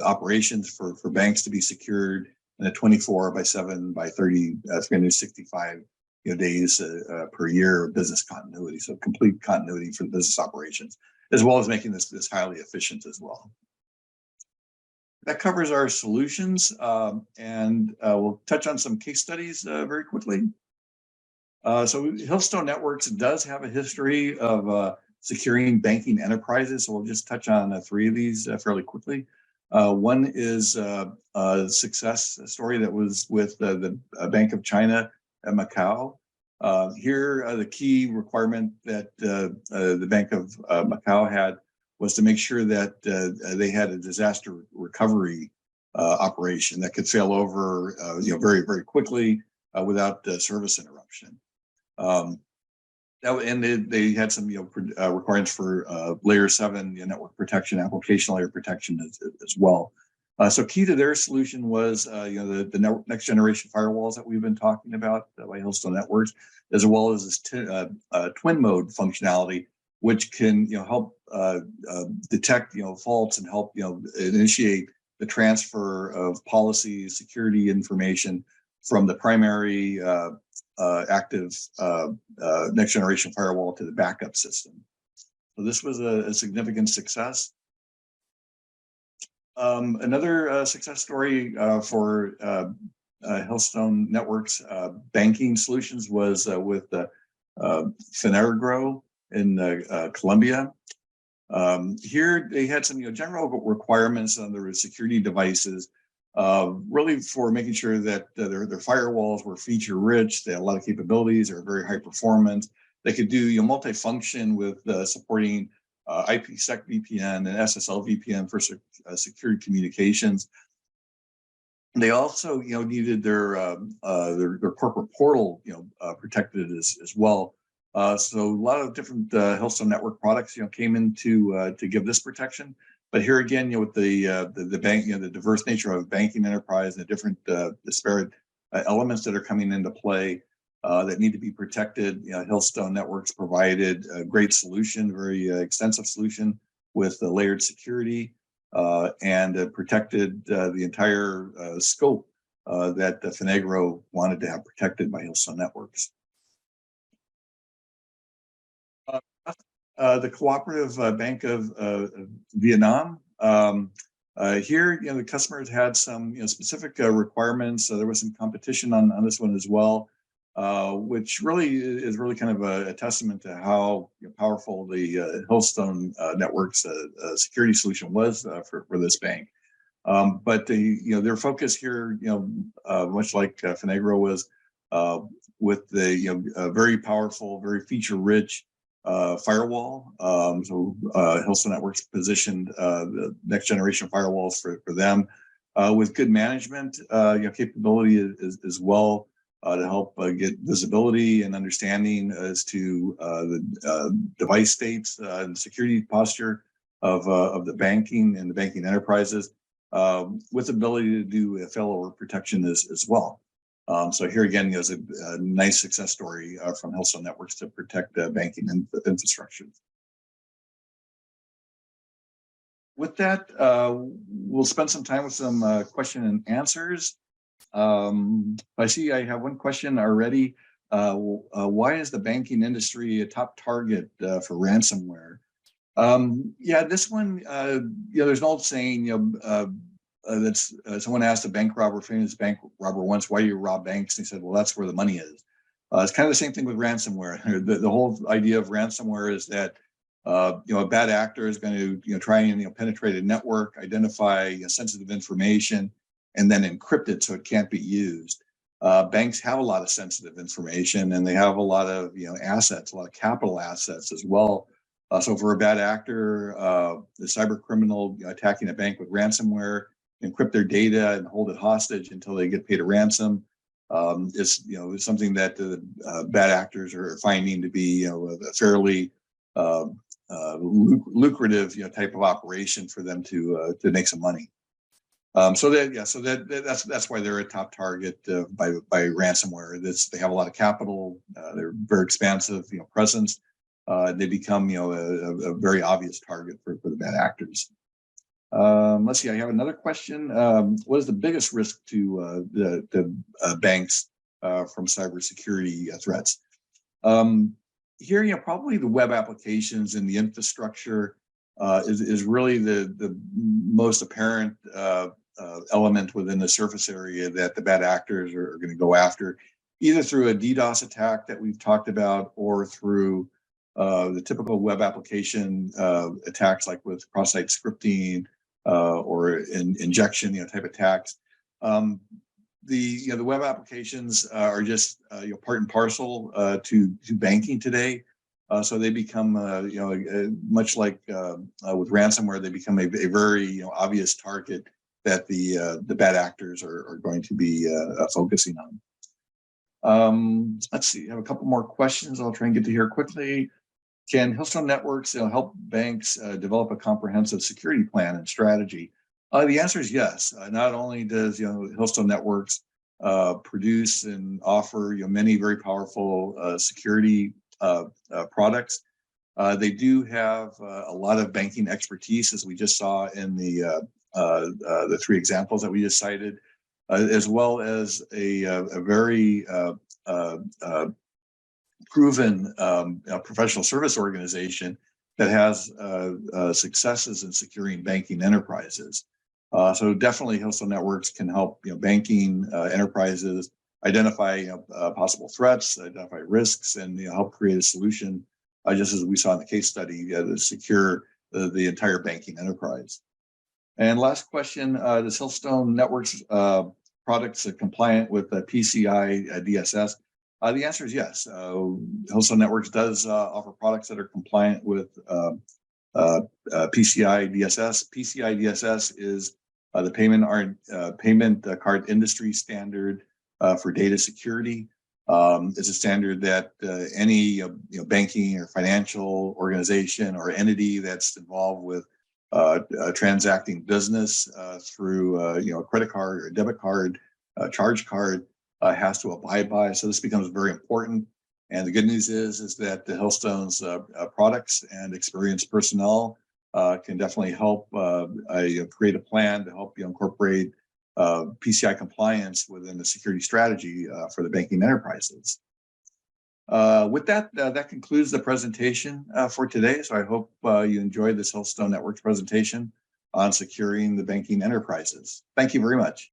operations for banks to be secured in a 24/7/30, 365 days per year of business continuity. So complete continuity for the business operations, as well as making this highly efficient as well. That covers our solutions, and we'll touch on some case studies very quickly. So Hillstone Networks does have a history of securing banking enterprises. So we'll just touch on 3 of these fairly quickly. One is a success story that was with the Bank of China at Macau. Here, the key requirement that the Bank of Macau had was to make sure that they had a disaster recovery operation that could fail over very, very quickly without service interruption. And they had some requirements for layer 7 network protection, application layer protection as well. So key to their solution was the next generation firewalls that we've been talking about by Hillstone Networks, as well as this twin mode functionality, which can help detect faults and help initiate the transfer of policies, security information from the primary active next generation firewall to the backup system. So this was a significant success. Another success story for Hillstone Networks banking solutions was with Finagro in Colombia. Here they had some general requirements on their security devices, really for making sure that their firewalls were feature rich. They had a lot of capabilities. They were very high performance. They could do multi-function with supporting IPsec VPN and SSL VPN for secure communications. They also needed their corporate portal protected as well. So a lot of different Hillstone network products came in to give this protection. But here again, with the bank, the diverse nature of banking enterprise and the different disparate elements that are coming into play that need to be protected, Hillstone Networks provided a great solution, very extensive solution with layered security and protected the entire scope that Finagro wanted to have protected by Hillstone Networks. The Cooperative Bank of Vietnam. Here, the customers had some specific requirements. There was some competition on this one as well, which really is kind of a testament to how powerful the Hillstone Networks security solution was for this bank. But their focus here, much like Finagro was, with the very powerful, very feature-rich firewall. So Hillstone Networks positioned the next generation firewalls for them with good management capability as well to help get visibility and understanding as to the device states and security posture of the banking and the banking enterprises with ability to do failover protection as well. So here again, there's a nice success story from Hillstone Networks to protect banking infrastructure. With that, we'll spend some time with some question and answers. I see I have one question already. Why is the banking industry a top target for ransomware? Yeah, this one, there's an old saying, that's someone asked a bank robber, famous bank robber once, why do you rob banks? And he said, well, that's where the money is. It's kind of the same thing with ransomware. The whole idea of ransomware is that a bad actor is going to try and penetrate a network, identify sensitive information, and then encrypt it so it can't be used. Banks have a lot of sensitive information, and they have a lot of assets, a lot of capital assets as well. So for a bad actor, the cyber criminal attacking a bank with ransomware, encrypt their data and hold it hostage until they get paid a ransom is something that the bad actors are finding to be a fairly lucrative type of operation for them to make some money. So that's why they're a top target by ransomware. They have a lot of capital. They're very expansive presence. They become a very obvious target for the bad actors. Let's see. I have another question. What is the biggest risk to the banks from cybersecurity threats? Here, probably the web applications and the infrastructure is really the most apparent element within the surface area that the bad actors are going to go after, either through a DDoS attack that we've talked about, or through the typical web application attacks like with cross-site scripting or injection type attacks. The web applications are just part and parcel to banking today. So they become much like with ransomware, they become a very obvious target that the bad actors are going to be focusing on. Let's see, I have a couple more questions I'll try and get to here quickly. Can Hillstone Networks help banks develop a comprehensive security plan and strategy? The answer is yes. Not only does Hillstone Networks produce and offer many very powerful security products, they do have a lot of banking expertise, as we just saw in the three examples that we just cited, as well as a very proven professional service organization that has successes in securing banking enterprises. So definitely Hillstone Networks can help banking enterprises identify possible threats, identify risks, and help create a solution, just as we saw in the case study, to secure the entire banking enterprise. And last question, does Hillstone Networks products compliant with PCI DSS? The answer is yes. Hillstone Networks does offer products that are compliant with PCI DSS. PCI DSS is the payment card industry standard for data security. It's a standard that any banking or financial organization or entity that's involved with transacting business through a credit card or a debit card, charge card has to abide by. So this becomes very important. And the good news is that the Hillstone's products and experienced personnel can definitely help create a plan to help incorporate PCI compliance within the security strategy for the banking enterprises. With that, that concludes the presentation for today. So I hope you enjoyed this Hillstone Networks presentation on securing the banking enterprises. Thank you very much.